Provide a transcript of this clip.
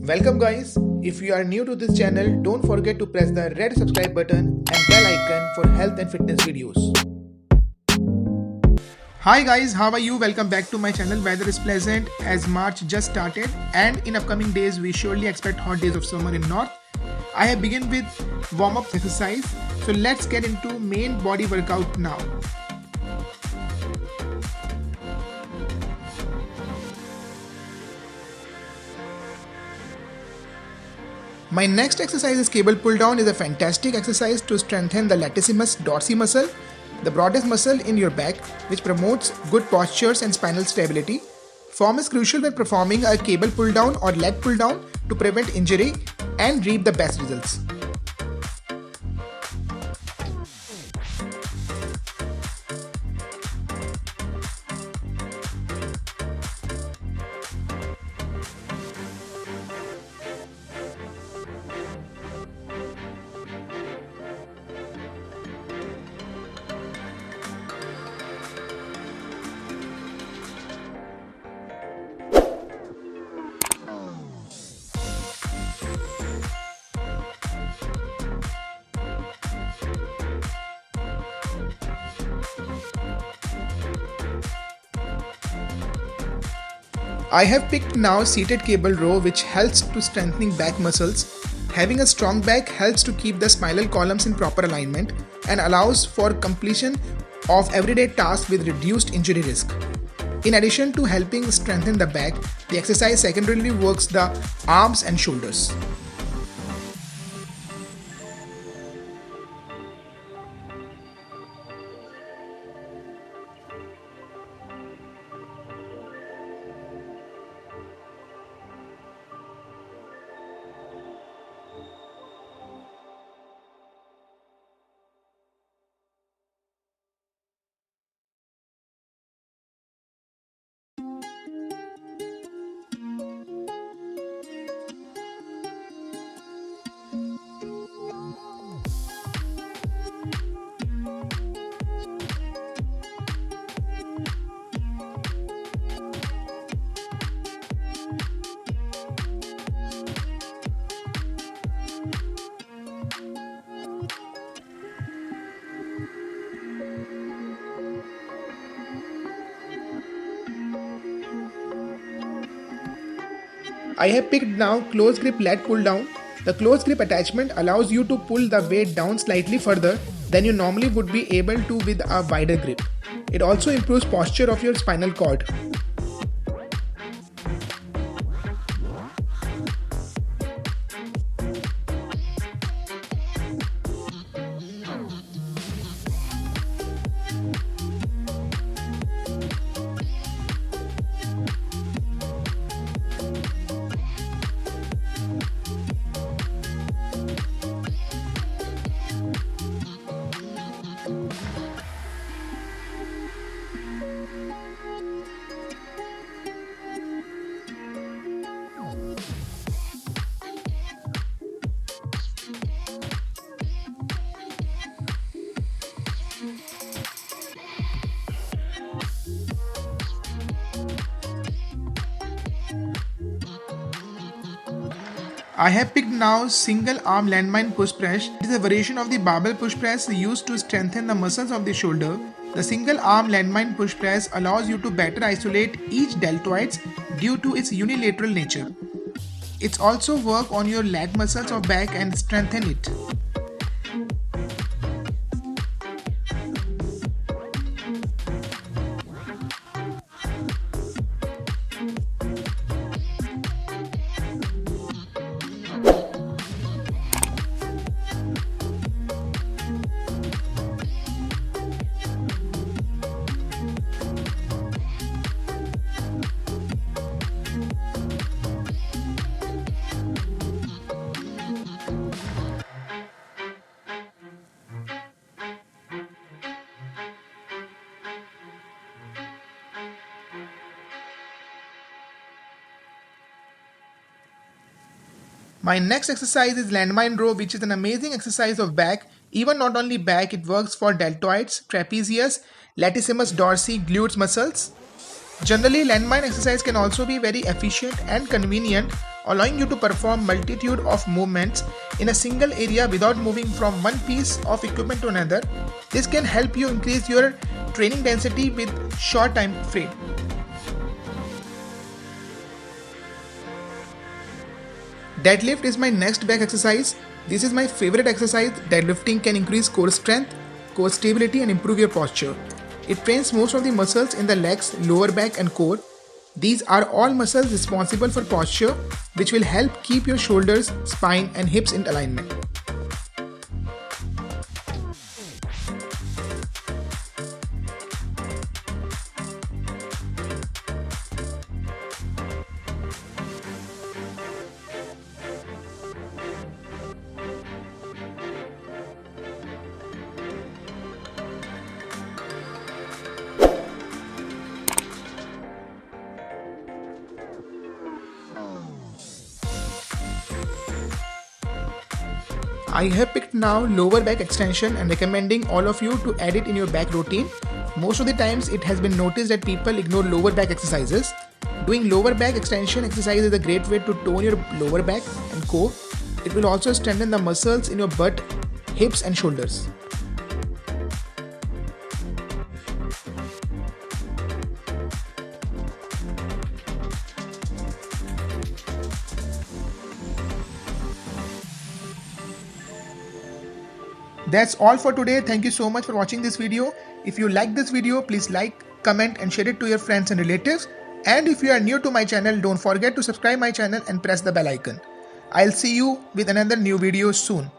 Welcome guys, if you are new to this channel, don't forget to press the red subscribe button and bell icon for health and fitness videos. Hi guys, how are you? Welcome back to my channel. Weather is pleasant as March just started and in upcoming days we surely expect hot days of summer in north. I have begun with warm-up exercise, so let's get into main body workout now. My next exercise is cable pull down. Is a fantastic exercise to strengthen the latissimus dorsi muscle, the broadest muscle in your back, which promotes good postures and spinal stability. Form is crucial when performing a cable pull down or leg pull down to prevent injury and reap the best results. I have picked now seated cable row, which helps to strengthening back muscles. Having a strong back helps to keep the spinal columns in proper alignment and allows for completion of everyday tasks with reduced injury risk. In addition to helping strengthen the back, the exercise secondarily works the arms and shoulders. I have picked now close grip lat pull down. The close grip attachment allows you to pull the weight down slightly further than you normally would be able to with a wider grip. It also improves posture of your spinal cord. I have picked now single arm landmine push press. It is a variation of the barbell push press used to strengthen the muscles of the shoulder. The single arm landmine push press allows you to better isolate each deltoids due to its unilateral nature. It's also work on your lat muscles of back and strengthen it. My next exercise is landmine row, which is an amazing exercise of back. Even not only back, it works for deltoids, trapezius, latissimus dorsi, glutes muscles. Generally, landmine exercise can also be very efficient and convenient allowing you to perform multitude of movements in a single area without moving from one piece of equipment to another. This can help you increase your training density with short time frame. Deadlift is my next back exercise. This is my favorite exercise. Deadlifting can increase core strength, core stability and improve your posture. It trains most of the muscles in the legs, lower back and core. These are all muscles responsible for posture, which will help keep your shoulders, spine and hips in alignment. I have picked now lower back extension and recommending all of you to add it in your back routine. Most of the times it has been noticed that people ignore lower back exercises. Doing lower back extension exercise is a great way to tone your lower back and core. It will also strengthen the muscles in your butt, hips and shoulders. That's all for today. Thank you so much for watching this video. If you like this video, please like, comment and share it to your friends and relatives. And if you are new to my channel, don't forget to subscribe my channel and press the bell icon. I'll see you with another new video soon.